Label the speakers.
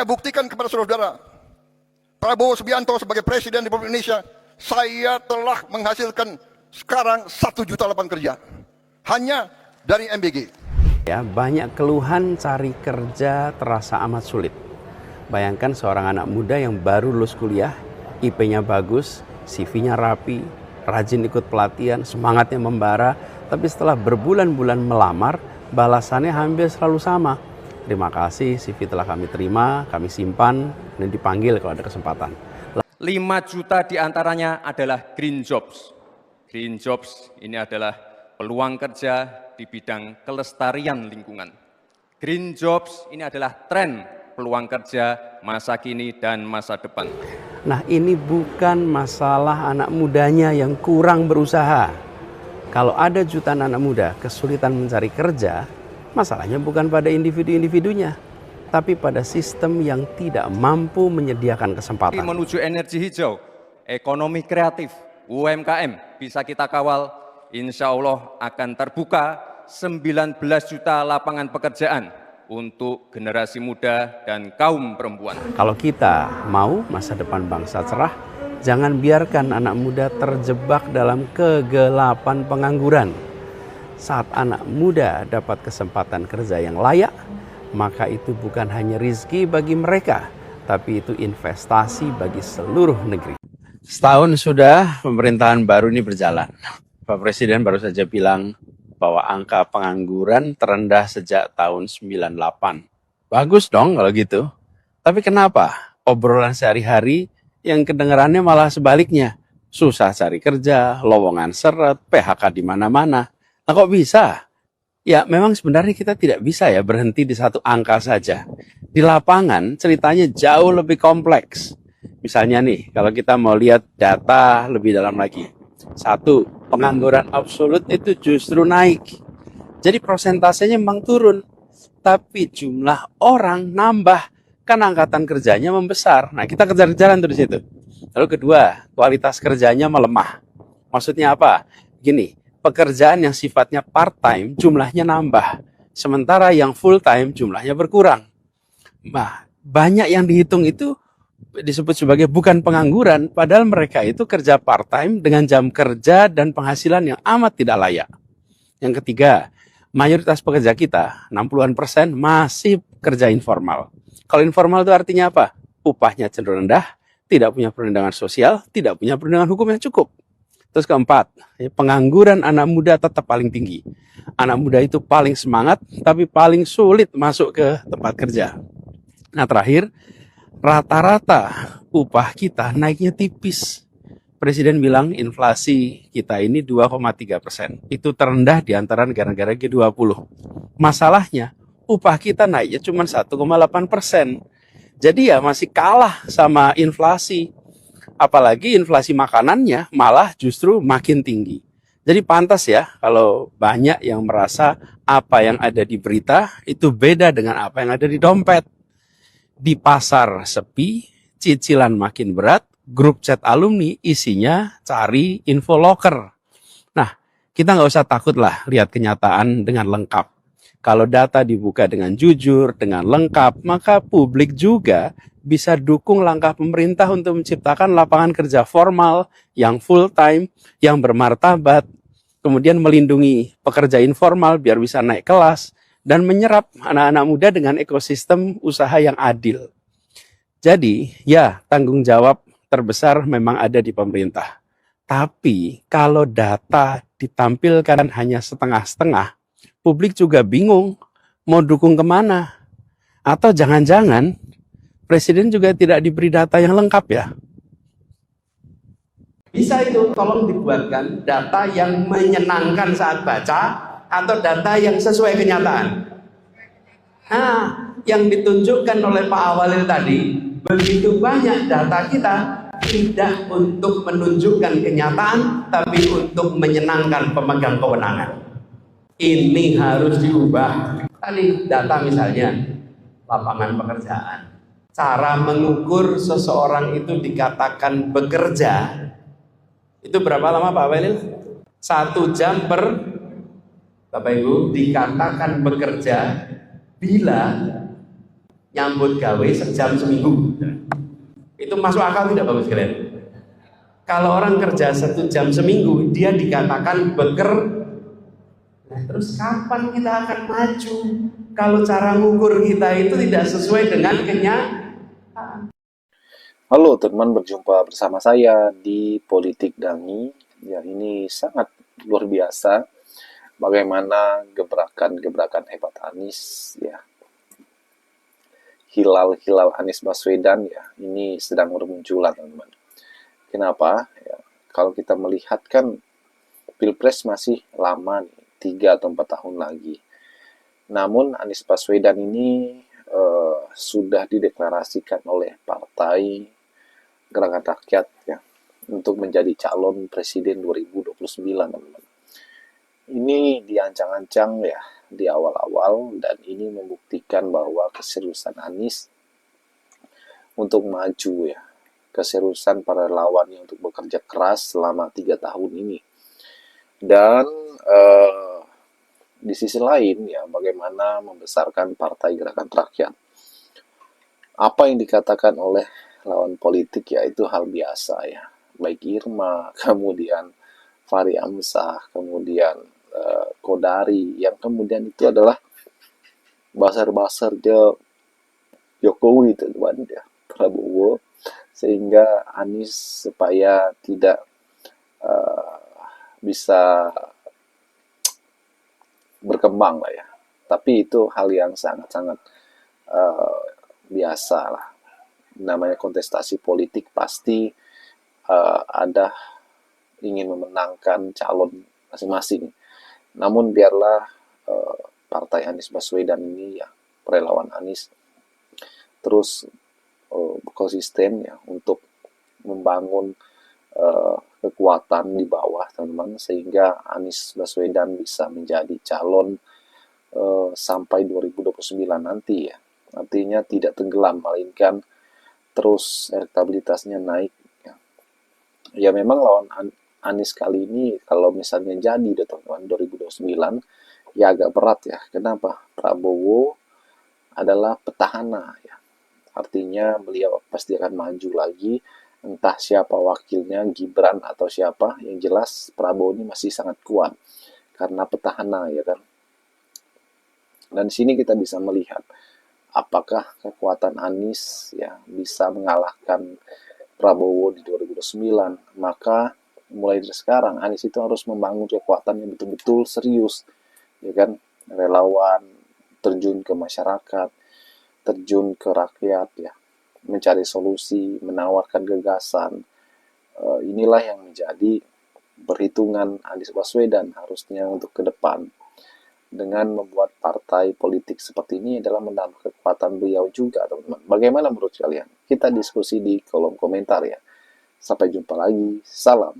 Speaker 1: Saya buktikan kepada saudara-saudara, Prabowo Subianto sebagai Presiden Republik Indonesia, saya telah menghasilkan sekarang 1 juta lapangan kerja. Hanya dari MBG.
Speaker 2: Ya, banyak keluhan cari kerja terasa amat sulit. Bayangkan seorang anak muda yang baru lulus kuliah, IP-nya bagus, CV-nya rapi, rajin ikut pelatihan, semangatnya membara, tapi setelah berbulan-bulan melamar, balasannya hampir selalu sama. Terima kasih, CV telah kami terima, kami simpan, dan dipanggil kalau ada kesempatan.
Speaker 3: 5 juta diantaranya adalah green jobs. Green jobs ini adalah peluang kerja di bidang kelestarian lingkungan. Green jobs ini adalah tren peluang kerja masa kini dan masa depan.
Speaker 2: Nah, ini bukan masalah anak mudanya yang kurang berusaha. Kalau ada jutaan anak muda kesulitan mencari kerja, masalahnya bukan pada individu-individunya, tapi pada sistem yang tidak mampu menyediakan kesempatan.
Speaker 3: Menuju energi hijau, ekonomi kreatif, UMKM bisa kita kawal, insya Allah akan terbuka 19 juta lapangan pekerjaan untuk generasi muda dan kaum perempuan.
Speaker 2: Kalau kita mau masa depan bangsa cerah, jangan biarkan anak muda terjebak dalam kegelapan pengangguran. Saat anak muda dapat kesempatan kerja yang layak, maka itu bukan hanya rizki bagi mereka, tapi itu investasi bagi seluruh negeri. Setahun sudah pemerintahan baru ini berjalan. Pak Presiden baru saja bilang bahwa angka pengangguran terendah sejak tahun 98. Bagus dong kalau gitu. Tapi kenapa obrolan sehari-hari yang kedengarannya malah sebaliknya? Susah cari kerja, lowongan seret, PHK di mana-mana. Nah, kok bisa? Ya, memang sebenarnya kita tidak bisa ya berhenti di satu angka saja. Di lapangan ceritanya jauh lebih kompleks. Misalnya nih, kalau kita mau lihat data lebih dalam lagi. 1, pengangguran absolut itu justru naik. Jadi persentasenya memang turun. Tapi jumlah orang nambah, kan angkatan kerjanya membesar. Nah, kita kejar jalan tuh di situ. Lalu kedua, kualitas kerjanya melemah. Maksudnya apa? Gini, pekerjaan yang sifatnya part-time jumlahnya nambah. Sementara yang full-time jumlahnya berkurang. Nah, banyak yang dihitung itu disebut sebagai bukan pengangguran, padahal mereka itu kerja part-time dengan jam kerja dan penghasilan yang amat tidak layak. Yang ketiga, mayoritas pekerja kita, 60-an% masih kerja informal. Kalau informal itu artinya apa? Upahnya cenderung rendah, tidak punya perlindungan sosial, tidak punya perlindungan hukum yang cukup. Terus keempat, pengangguran anak muda tetap paling tinggi. Anak muda itu paling semangat, tapi paling sulit masuk ke tempat kerja. Nah, terakhir, rata-rata upah kita naiknya tipis. Presiden bilang inflasi kita ini 2,3%. Itu terendah di antara negara-negara G20. Masalahnya, upah kita naiknya cuma 1,8%. Jadi ya masih kalah sama inflasi. Apalagi inflasi makanannya malah justru makin tinggi. Jadi pantas ya kalau banyak yang merasa apa yang ada di berita itu beda dengan apa yang ada di dompet. Di pasar sepi, cicilan makin berat, grup chat alumni isinya cari info loker. Nah, kita nggak usah takut lah lihat kenyataan dengan lengkap. Kalau data dibuka dengan jujur, dengan lengkap, maka publik juga bisa dukung langkah pemerintah untuk menciptakan lapangan kerja formal, yang full time, yang bermartabat, kemudian melindungi pekerja informal biar bisa naik kelas, dan menyerap anak-anak muda dengan ekosistem usaha yang adil. Jadi, ya tanggung jawab terbesar memang ada di pemerintah. Tapi, kalau data ditampilkan hanya setengah-setengah, publik juga bingung mau dukung kemana. Atau jangan-jangan Presiden juga tidak diberi data yang lengkap ya. Bisa itu tolong dibuatkan data yang menyenangkan saat baca atau data yang sesuai kenyataan. Nah, yang ditunjukkan oleh Pak Awalil tadi, begitu banyak data kita tidak untuk menunjukkan kenyataan, tapi untuk menyenangkan pemegang kewenangan. Ini harus diubah. Tadi data misalnya lapangan pekerjaan. Cara mengukur seseorang itu dikatakan bekerja itu berapa lama Pak Awalil? 1 jam per Bapak Ibu dikatakan bekerja bila nyambut gawe sejam seminggu. Itu masuk akal tidak Bapak sekalian? Kalau orang kerja 1 jam seminggu, dia dikatakan Nah, terus kapan kita akan maju? Kalau cara ngukur kita itu tidak sesuai dengan kenyataan.
Speaker 4: Halo teman, berjumpa bersama saya di Politik Dangi. Ya, ini sangat luar biasa bagaimana gebrakan-gebrakan hebat Anies ya. Hilal-hilal Anies Baswedan ya, ini sedang bermunculan teman-teman. Kenapa? Ya, kalau kita melihat kan Pilpres masih lama nih, 3 atau 4 tahun lagi. Namun Anies Baswedan ini sudah dideklarasikan oleh Partai Gerakan Rakyat ya untuk menjadi calon presiden 2029 teman-teman. Ini diancang-ancang ya di awal-awal, dan ini membuktikan bahwa keseriusan Anies untuk maju ya, keseriusan para lawannya untuk bekerja keras selama 3 tahun ini. Dan di sisi lain ya, bagaimana membesarkan Partai Gerakan Rakyat. Apa yang dikatakan oleh lawan politik ya itu hal biasa ya, baik Irma, kemudian Fahri Hamzah, kemudian Kodari, yang kemudian itu adalah basar-basar Jokowi teman ya, Prabowo, sehingga Anies supaya tidak bisa berkembang lah ya. Tapi itu hal yang sangat-sangat biasa lah. Namanya kontestasi politik pasti ada ingin memenangkan calon masing-masing. Namun biarlah Partai Anies Baswedan ini ya, relawan Anies terus konsisten ya untuk membangun kekuatan di bawah teman-teman, sehingga Anies Baswedan bisa menjadi calon sampai 2029 nanti ya. Artinya tidak tenggelam, melainkan terus elektabilitasnya naik ya. Ya memang lawan Anies kali ini kalau misalnya jadi teman-teman 2029 ya agak berat ya. Kenapa? Prabowo adalah petahana ya. Artinya beliau pasti akan maju lagi, entah siapa wakilnya, Gibran atau siapa, yang jelas Prabowo ini masih sangat kuat karena petahana ya kan. Dan di sini kita bisa melihat apakah kekuatan Anies ya bisa mengalahkan Prabowo di 2029. Maka mulai dari sekarang Anies itu harus membangun kekuatan yang betul-betul serius ya kan, relawan, terjun ke masyarakat, terjun ke rakyat ya, mencari solusi, menawarkan gagasan. Inilah yang menjadi perhitungan Anies Baswedan harusnya untuk ke depan. Dengan membuat partai politik seperti ini adalah menambah kekuatan beliau juga, teman-teman. Bagaimana menurut kalian? Kita diskusi di kolom komentar ya. Sampai jumpa lagi. Salam.